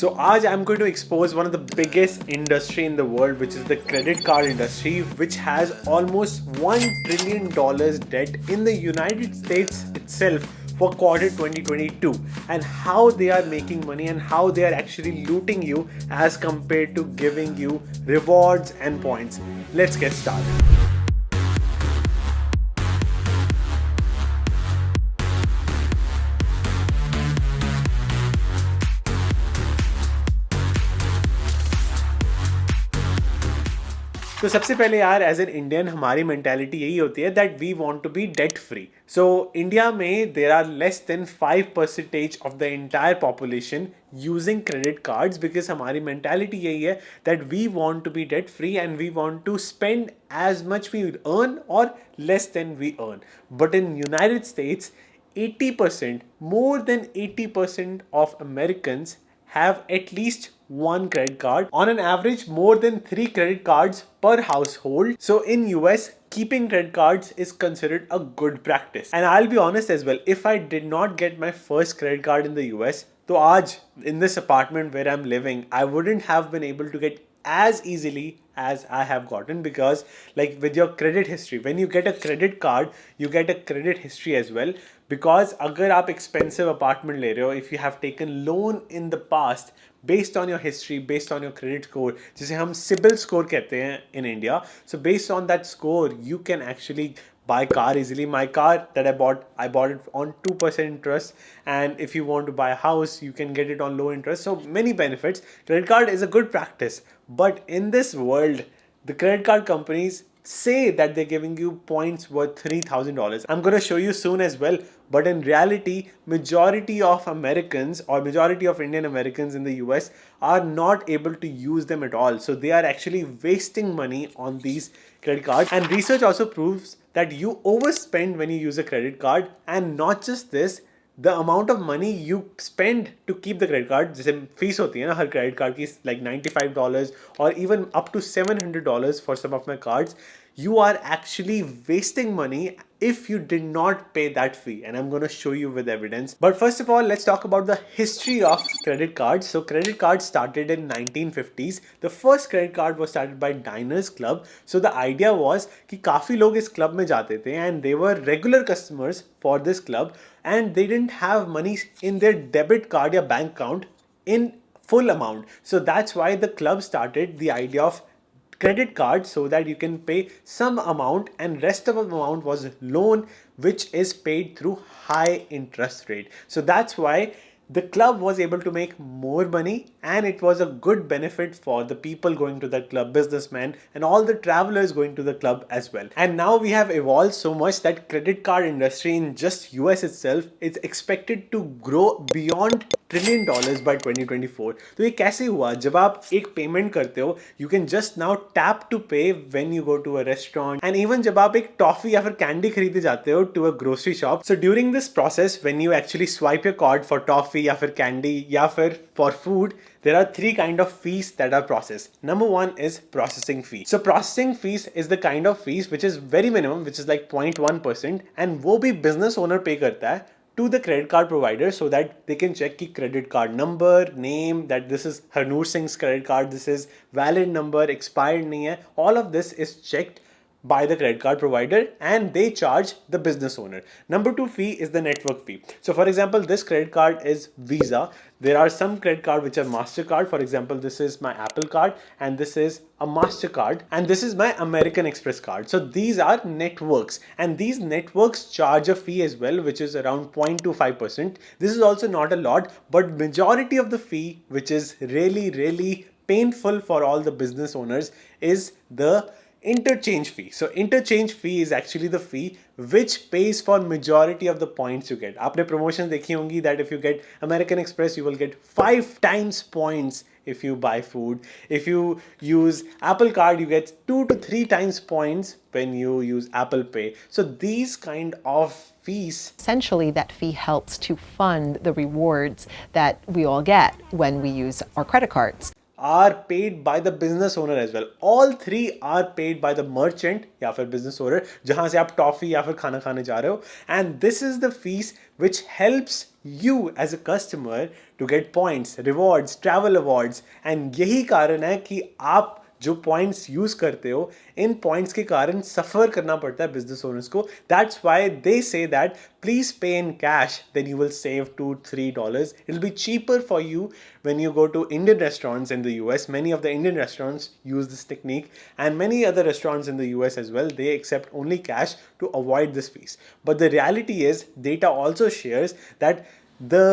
So आज I'm going to expose one of the biggest industry in the world, which is the credit card industry, which has almost $1 trillion debt in the United States itself for quarter 2022, and how they are making money and how they are actually looting you as compared to giving you rewards and points. Let's get started. तो सबसे पहले यार as an Indian mentality mentality यही होती है that we want to be debt free. So India में there are less than 5% of the entire population using credit cards because हमारी mentality यही है that we want to be debt free and we want to spend as much we earn और less than we earn. But in United States 80%, more than 80% of Americans have at least one credit card. On an average, more than 3 credit cards per household. So in US, keeping credit cards is considered a good practice. And I'll be honest as well, if I did not get my first credit card in the US, so aaj in this apartment where I'm living, I wouldn't have been able to get as easily as I have gotten, because like with your credit history, when you get a credit card, you get a credit history as well. Because अगर आप expensive apartment ले रहे हो, if you have taken loan in the past based on your history, based on your credit score, जिसे हम CIBIL score कहते हैं in India, so based on that score, you can actually buy car easily. My car that I bought it on 2% interest, and if you want to buy a house, you can get it on low interest. So many benefits. Credit card is a good practice, but in this world, the credit card companies say that they're giving you points worth $3,000. I'm going to show you soon as well, but in reality, majority of Americans or majority of Indian Americans in the US are not able to use them at all. So they are actually wasting money on these credit cards. And research also proves that you overspend when you use a credit card. And not just this, the amount of money you spend to keep the credit card, जैसे fees होती है ना हर credit card की, like $95 or even up to $700 for some of my cards, you are actually wasting money if you did not pay that fee, and I'm going to show you with evidence. But first of all, let's talk about the history of credit cards. So credit cards started in 1950s. The first credit card was started by Diners Club. So the idea was कि काफ़ी लोग इस club में जाते थे and they were regular customers for this club, and they didn't have money in their debit card या bank account in full amount. So that's why the club started the idea of credit card, so that you can pay some amount and rest of the amount was loan, which is paid through high interest rate. So that's why the club was able to make more money, and it was a good benefit for the people going to that club, businessmen and all the travelers going to the club as well. And now we have evolved so much that credit card industry in just US itself is expected to grow beyond $1 trillion by 2024. तो ये कैसे हुआ? जब आप एक payment करते हो, you can just now tap to pay when you go to a restaurant, and even जब आप एक टॉफी या फिर कैंडी खरीदे जाते हो to a grocery shop. So during this process, when you actually swipe your card for toffee या फिर candy या फिर for food, there are 3 kind of fees that are processed. Number 1 is processing fee. So processing fees is the kind of fees which is very minimum, which is like 0.1%, and वो भी business owner pay करता है to the credit card provider, so that they can check ki credit card number, name, that this is Harnoor Singh's credit card, this is valid number, expired nahi hai. All of this is checked by the credit card provider, and they charge the business owner. Number 2 fee is the network fee. So for example, this credit card is Visa. There are some credit card which are MasterCard. For example, this is my Apple card, and this is a MasterCard, and this is my American Express card. So these are networks, and these networks charge a fee as well, which is around 0.25%. This is also not a lot, but majority of the fee, which is really painful for all the business owners, is the interchange fee. So interchange fee is actually the fee which pays for majority of the points you get. आपने promotions देखी होंगी that if you get American Express, you will get 5 times points if you buy food. If you use Apple Card, you get 2 to 3 times points when you use Apple Pay. So these kind of fees. Essentially, that fee helps to fund the rewards that we all get when we use our credit cards. are paid by the business owner as well. All three are paid by the merchant या फिर business owner जहाँ से आप toffee या फिर खाना खाने जा रहे हो. And this is the fees which helps you as a customer to get points, rewards, travel awards. And यही कारण है कि आप जो पॉइंट्स यूज करते हो इन पॉइंट्स के कारण सफर करना पड़ता है बिजनेस ओनर्स को. That's why they say that please pay in cash, then you will save $2-3. It will be cheaper for you when you go to Indian restaurants in the US. Many of the Indian restaurants use this technique, and many other restaurants in the US as well, they accept only cash to avoid this fees. But the reality is, data also shares that the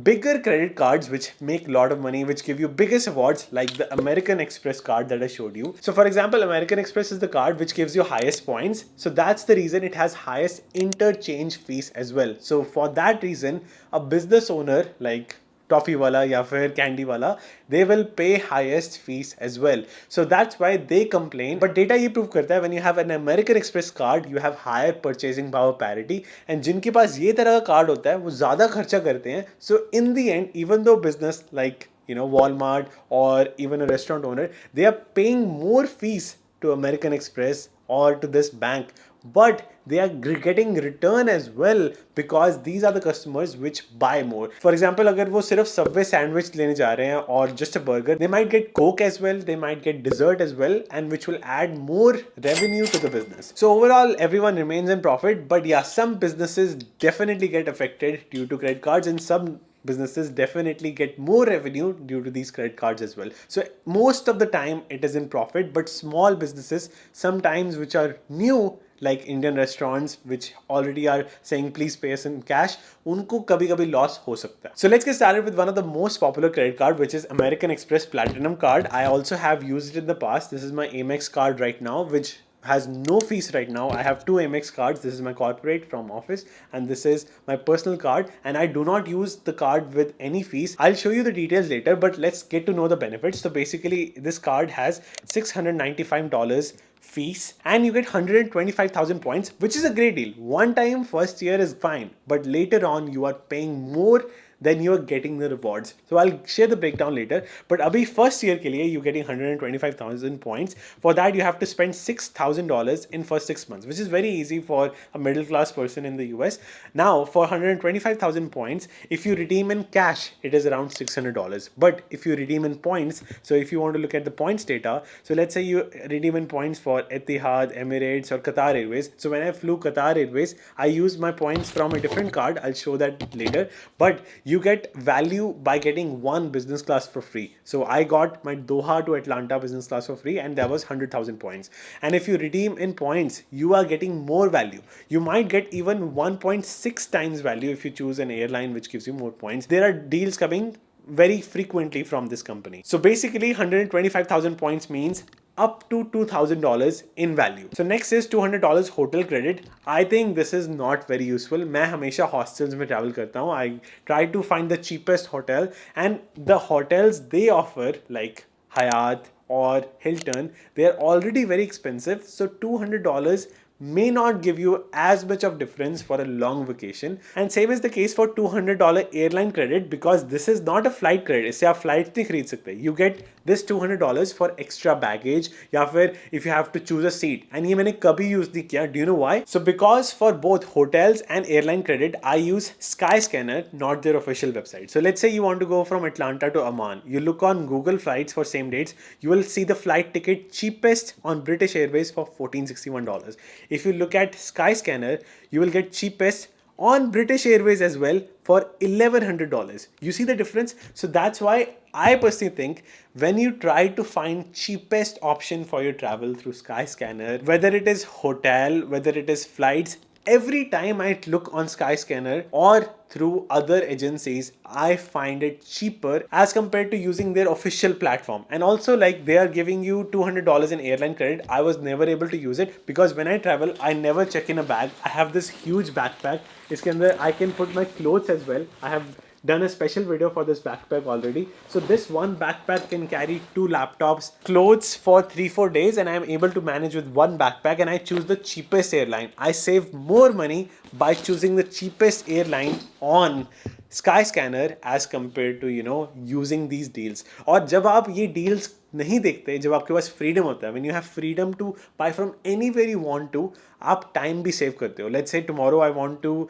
bigger credit cards which make a lot of money, which give you biggest awards, like the American Express card that I showed you. So for example, American Express is the card which gives you highest points. So that's the reason it has highest interchange fees as well. So for that reason, a business owner like toffee वाला या फिर candy वाला, they will pay highest fees as well. So that's why they complain. But data ये prove करता है when you have an American Express card, you have higher purchasing power parity. And जिनके पास ये तरह का कार्ड होता है वो ज़्यादा खर्चा करते हैं. So in the end, even though business like Walmart or even a restaurant owner, they are paying more fees to American Express or to this bank, but they are getting return as well because these are the customers which buy more. For example, अगर वो सिर्फ Subway sandwich लेने जा रहे हैं or just a burger, they might get Coke as well, they might get dessert as well, and which will add more revenue to the business. So overall, everyone remains in profit, but yeah, some businesses definitely get affected due to credit cards, and some businesses definitely get more revenue due to these credit cards as well. So most of the time it is in profit, but small businesses sometimes which are new, like Indian restaurants which already are saying please pay us in cash, उनको कभी-कभी loss हो सकता है. So let's get started with one of the most popular credit card, which is American Express Platinum card. I also have used it in the past. This is my Amex card right now, which has no fees right now. I have two Amex cards. This is my corporate from office, and this is my personal card, and I do not use the card with any fees. I'll show you the details later, but let's get to know the benefits. So basically, this card has $695 fees, and you get 125,000 points, which is a great deal. One time first year is fine, but later on you are paying more then you are getting the rewards. So I'll share the breakdown later. But abhi first year ke liye you're getting 125,000 points. For that you have to spend $6,000 in first 6 months, which is very easy for a middle class person in the US. Now for 125,000 points, if you redeem in cash, it is around $600. But if you redeem in points, so if you want to look at the points data, so let's say you redeem in points for Etihad, Emirates or Qatar Airways. So when I flew Qatar Airways, I used my points from a different card. I'll show that later. But you get value by getting one business class for free. So I got my Doha to Atlanta business class for free, and that was 100,000 points. And if you redeem in points, you are getting more value. You might get even 1.6 times value if you choose an airline which gives you more points. There are deals coming very frequently from this company. So basically 125,000 points means up to $2,000 in value. So next is $200 hotel credit. I think this is not very useful. मैं हमेशा hostels में travel करता हूँ. I try to find the cheapest hotel, and the hotels they offer like Hyatt or Hilton, they are already very expensive. So $200 may not give you as much of difference for a long vacation. And same is the case for $200 airline credit, because this is not a flight credit. इससे आप flight नहीं खरीद सकते. You get this $200 for extra baggage, या फिर if you have to choose a seat. And ये मैंने कभी use नहीं किया. Do you know why? So because for both hotels and airline credit, I use Skyscanner, not their official website. So let's say you want to go from Atlanta to Amman. You look on Google flights for same dates. You will see the flight ticket cheapest on British Airways for $1,461. If you look at Skyscanner, you will get cheapest on British Airways as well for $1,100. You see the difference? So that's why I personally think when you try to find cheapest option for your travel through Skyscanner, whether it is hotel, whether it is flights, every time I look on Skyscanner or through other agencies, I find it cheaper as compared to using their official platform. And also, like, they are giving you $200 in airline credit. I was never able to use it because when I travel, I never check in a bag. I have this huge backpack. इसके अंदर I can put my clothes as well. I have done a special video for this backpack already. So this one backpack can carry 2 laptops, clothes for 3-4 days, and I'm able to manage with one backpack, and I choose the cheapest airline. I save more money by choosing the cheapest airline on Skyscanner as compared to using these deals. और जब आप ये deals नहीं देखते, जब आपके पास freedom होता है, when you have freedom to buy from anywhere you want to, आप time भी save करते हो. Let's say tomorrow I want to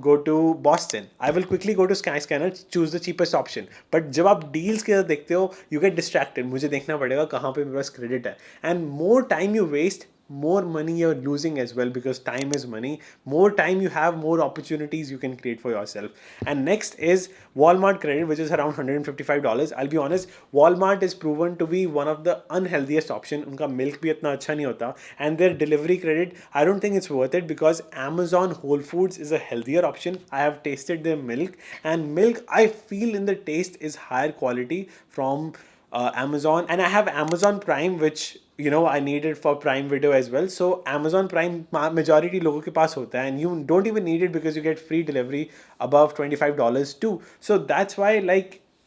go to Boston. I will quickly go to Skyscanner, choose the cheapest option. But जब आप deals के साथ देखते हो, you get distracted. मुझे देखना पड़ेगा कहाँ पे मेरे पास credit है. And more time you waste, more money you're losing as well, because time is money. More time you have, more opportunities you can create for yourself. And next is Walmart credit, which is around $155. I'll be honest, Walmart is proven to be one of the unhealthiest option. Unka milk bhi itna acha nahi hota, and their delivery credit, I don't think it's worth it, because Amazon Whole Foods is a healthier option. I have tasted their milk, and milk I feel in the taste is higher quality from Amazon. And I have Amazon Prime, which I need it for Prime Video as well. So Amazon Prime majority लोगों के पास होता है, and you don't even need it because you get free delivery above $25 too. So that's why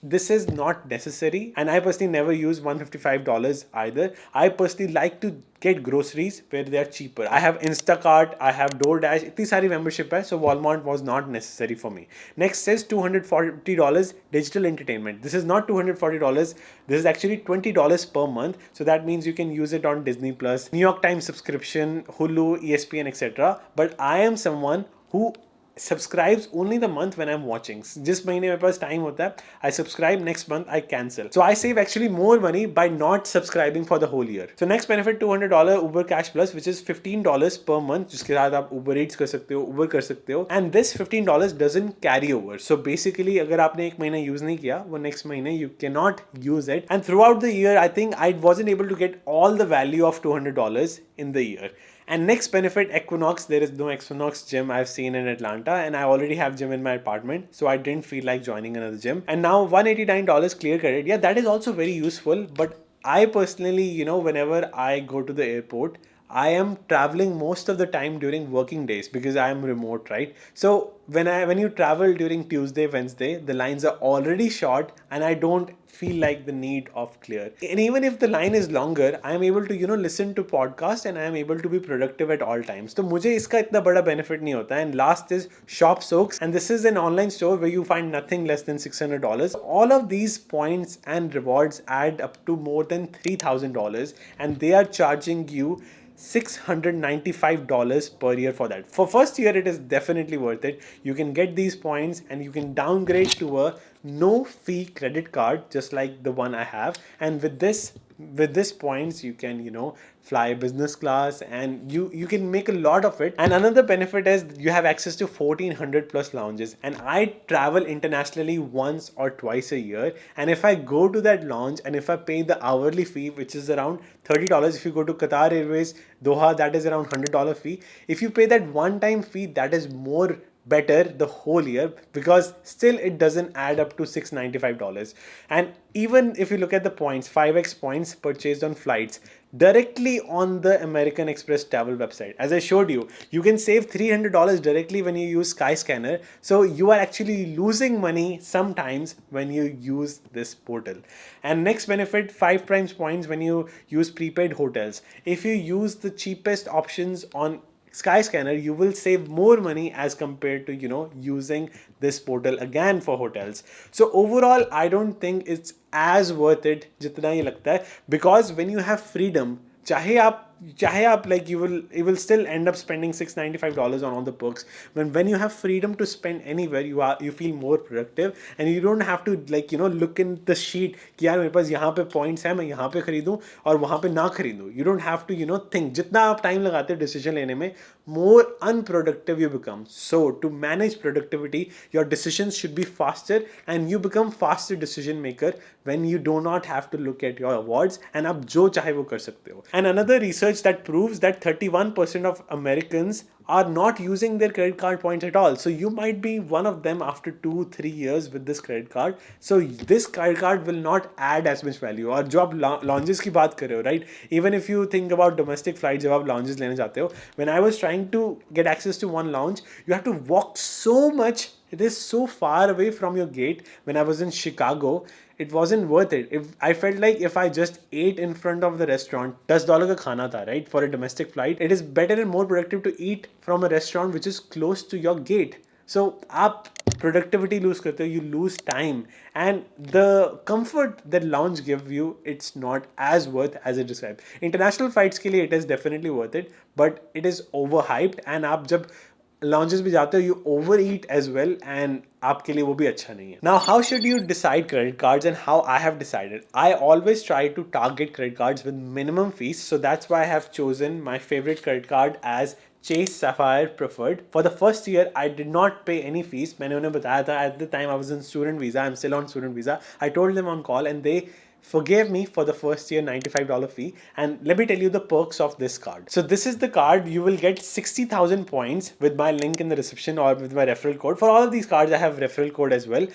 this is not necessary, and I personally never use $155 either. I personally like to get groceries where they are cheaper. I have Instacart, I have DoorDash, itni sari membership hai, so Walmart was not necessary for me. Next is $240 digital entertainment. This is not $240, this is actually $20 per month. So that means you can use it on Disney Plus, New York Times subscription, Hulu, ESPN, etc. But I am someone who subscribes only the month when I'm watching. जिस महीने मेरे पास time होता है, I subscribe, next month I cancel. So I save actually more money by not subscribing for the whole year. So next benefit, $200 Uber Cash Plus, which is $15 per month, जिसके साथ आप Uber Eats कर सकते हो, Uber कर सकते हो, and this $15 doesn't carry over. So basically अगर आपने एक महीना use नहीं किया, वो next महीने you cannot use it. And throughout the year, I think I wasn't able to get all the value of $200 in the year. And next benefit, Equinox. There is no Equinox gym I've seen in Atlanta, and I already have gym in my apartment, so I didn't feel like joining another gym. And now $189 clear credit. Yeah, that is also very useful, but I personally, whenever I go to the airport, I am traveling most of the time during working days because I am remote, right? So when you travel during Tuesday, Wednesday, the lines are already short, and I don't feel like the need of clear. And even if the line is longer, I am able to listen to podcast, and I am able to be productive at all times. So मुझे इसका इतना बड़ा benefit नहीं होता. And last is Shop Soaks, and this is an online store where you find nothing less than $600. All of these points and rewards add up to more than $3,000, and they are charging you $695 per year for that. For first year, it is definitely worth it. You can get these points, and you can downgrade to a no fee credit card, just like the one I have. And with this points, you can fly business class, and you can make a lot of it. And another benefit is you have access to 1400 plus lounges, and I travel internationally once or twice a year, and if I go to that lounge and if I pay the hourly fee, which is around $30, if you go to Qatar Airways Doha, that is around $100 fee. If you pay that one time fee, that is more better the whole year, because still it doesn't add up to $695. And even if you look at the points, 5x points purchased on flights directly on the American Express travel website. As I showed you, you can save $300 directly when you use Skyscanner. So you are actually losing money sometimes when you use this portal. And next benefit, 5 Primes points when you use prepaid hotels. If you use the cheapest options on Skyscanner, you will save more money as compared to using this portal again for hotels. So overall, I don't think it's as worth it जितना ये लगता है, because when you have freedom, चाहे आप like you will still end up spending $695 on all the perks. When you have freedom to spend anywhere, you feel more productive, and you don't have to look in the sheet कि यार मेरे पास यहाँ पे points है, मैं यहाँ पे खरीदूँ और वहाँ पे ना खरीदूँ. You don't have to think. जितना आप time लगाते हो decision लेने में, more unproductive you become. So to manage productivity, your decisions should be faster, and you become faster decision maker when you do not have to look at your awards, and आप जो चाहे वो कर सकते हो. And another research that proves that 31% of Americans are not using their credit card points at all. So you might be one of them after 2-3 years with this credit card. So this credit card will not add as much value. और जो आप lounges की बात कर रहे हो, right? Even if you think about domestic flights, जब आप lounges लेने जाते हो, when I was trying to get access to one lounge, you have to walk so much It is so far away from your gate. When I was in Chicago, it wasn't worth it. If I felt like if I just ate in front of the restaurant, $10 का खाना था, right, for a domestic flight, it is better and more productive to eat from a restaurant which is close to your gate. So आप productivity lose करते हो, you lose time, and the comfort that lounge give you, it's not as worth as it described. International flights के लिए it is definitely worth it, but it is overhyped, and आप जब launches भी जाते हो, you overeat as well, and आपके लिए वो भी अच्छा नहीं है. Now, how should you decide credit cards and how I have decided? I always try to target credit cards with minimum fees, so that's why I have chosen my favorite credit card as Chase Sapphire Preferred. For the first year, I did not pay any fees. मैंने उन्हें बताया था, at the time I was on student visa, I'm still on student visa. I told them on call and they forgave me for the first year $95 fee. And let me tell you the perks of this card. So this is the card. You will get 60,000 points with my link in the description or with my referral code. For all of these cards, I have referral code as well.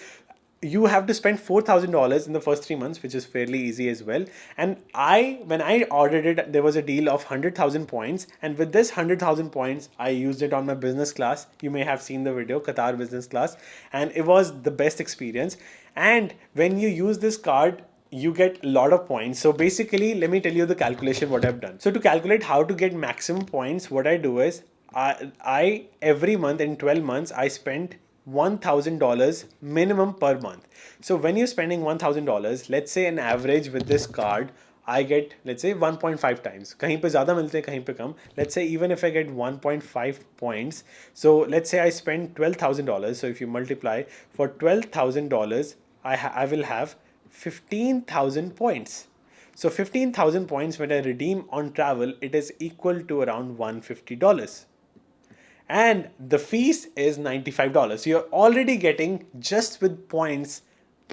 You have to spend $4,000 in the first 3 months, which is fairly easy as well. And when I ordered it, there was a deal of 100,000 points. And with this 100,000 points, I used it on my business class. You may have seen the video, Qatar business class. And it was the best experience. And when you use this card, you get a lot of points. So basically, let me tell you the calculation what I've done. So to calculate how to get maximum points, what I do is I every month in 12 months, I spend $1,000 minimum per month. So when you're spending $1,000, let's say an average with this card, I get, let's say 1.5 times. कहीं पे ज़्यादा मिलते हैं, कहीं पे कम. Let's say even if I get 1.5 points, so let's say I spend $12,000. So if you multiply for $12,000, I will have 15,000 points. So 15,000 points when I redeem on travel, it is equal to around $150. And the fees is $95. So you're already getting, just with points,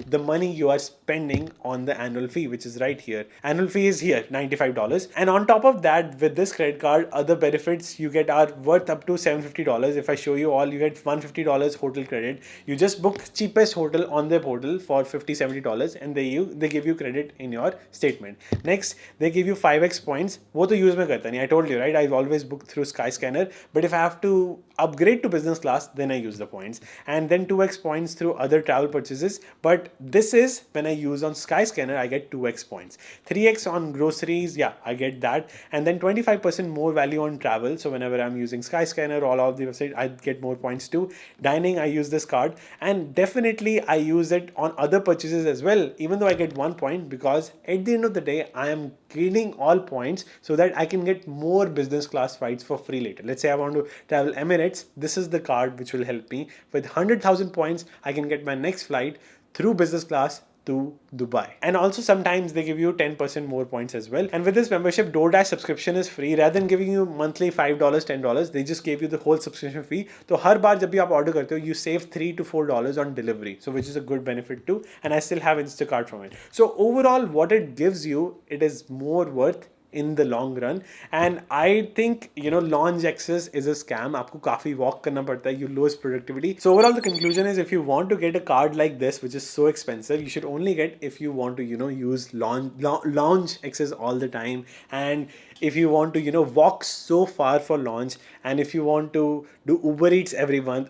the money you are spending on the annual fee, which is right here. Annual fee is here, $95. And on top of that, with this credit card, other benefits you get are worth up to $750. If I show you all, you get $150 hotel credit. You just book cheapest hotel on their portal for $50-$70 and they give you credit in your statement. Next, they give you 5x points. वो तो use में करता नहीं. I told you, right? I've always booked through Skyscanner. But if I have to upgrade to business class, then I use the points. And then 2x points through other travel purchases. But this is when I use on Skyscanner, I get 2x points. 3x on groceries, yeah, I get that. And then 25% more value on travel. So whenever I'm using Skyscanner, all of the website, I get more points too. Dining, I use this card. And definitely I use it on other purchases as well, even though I get 1 point, because at the end of the day, I am gaining all points so that I can get more business class flights for free later. Let's say I want to travel Emirates. This is the card which will help me. With 100,000 points, I can get my next flight through business class to Dubai. And also sometimes they give you 10% more points as well. And with this membership, DoorDash subscription is free. Rather than giving you monthly $5, $10, they just gave you the whole subscription fee. So हर बार जब भी आप order करते हो, you save $3 to $4 on delivery. So which is a good benefit too. And I still have Instacart from it. So overall, what it gives you, it is more worth in the long run. And I think, launch access is a scam. आपको काफी walk करना पड़ता है. You lose productivity. So overall, the conclusion is, if you want to get a card like this, which is so expensive, you should only get if you want to, use launch access all the time. And if you want to, walk so far for launch, and if you want to do Uber Eats every month,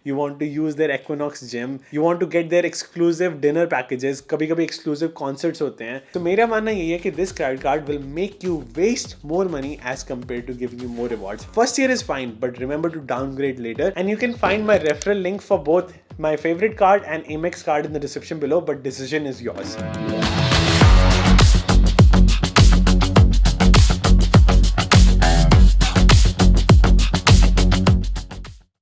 you want to use their Equinox gym, you want to get their exclusive dinner packages, कभी-कभी exclusive concerts होते हैं. तो मेरा मानना यही है कि this credit card will make you waste more money as compared to giving you more rewards. First year is fine, but remember to downgrade later. And you can find my referral link for both my favorite card and Amex card in the description below, but decision is yours.